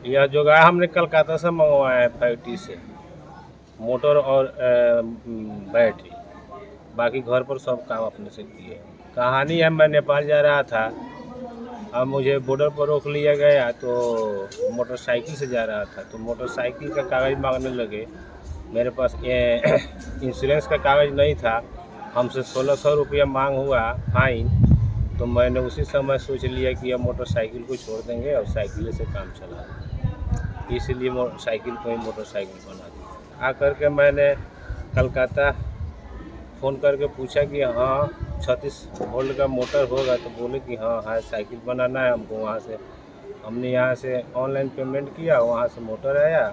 यह जुगाड़ हमने कलकत्ता से मंगवाया है फैक्ट्री से, मोटर और बैटरी। बाकी घर पर सब काम अपने से किए। कहानी है, मैं नेपाल जा रहा था, अब मुझे बॉर्डर पर रोक लिया गया तो मोटरसाइकिल से जा रहा था तो मोटरसाइकिल का कागज़ मांगने लगे। मेरे पास इंश्योरेंस का कागज़ नहीं था। हमसे 1600 रुपया मांग हुआ फाइन। तो मैंने उसी समय सोच लिया कि अब मोटरसाइकिल को छोड़ देंगे और साइकिल से काम चला, इसीलिए साइकिल को ही मोटरसाइकिल बना दी। आकर के मैंने कलकत्ता फ़ोन करके पूछा कि हाँ 36 वोल्ट का मोटर होगा, तो बोले कि हाँ है, साइकिल बनाना है हमको। वहाँ से हमने यहाँ से ऑनलाइन पेमेंट किया, वहाँ से मोटर आया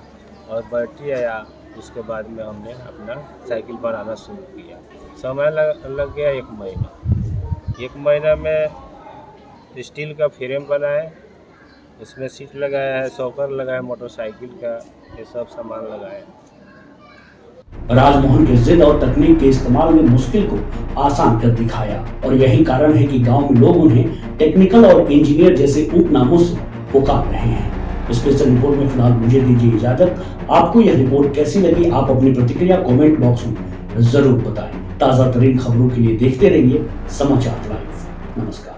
और बैटरी आया। उसके बाद में हमने अपना साइकिल बनाना शुरू किया। समय लग गया 1 महीना। 1 महीना में स्टील का फ्रेम बनाए, उसमें सीट लगाया है, शॉकर लगाया मोटरसाइकिल का, ये सब सामान लगाया। राजमोहन के जिद और तकनीक के इस्तेमाल में मुश्किल को आसान कर दिखाया और यही कारण है कि गांव में लोग उन्हें टेक्निकल और इंजीनियर जैसे उपनामों से पुकार रहे हैं। स्पेशल रिपोर्ट में फिलहाल मुझे दीजिए इजाजत। आपको यह रिपोर्ट कैसी लगी, आप अपनी प्रतिक्रिया कमेंट बॉक्स में जरूर बताएं। ताजा तरीन खबरों के लिए देखते रहिए समाचार लाइव। नमस्कार।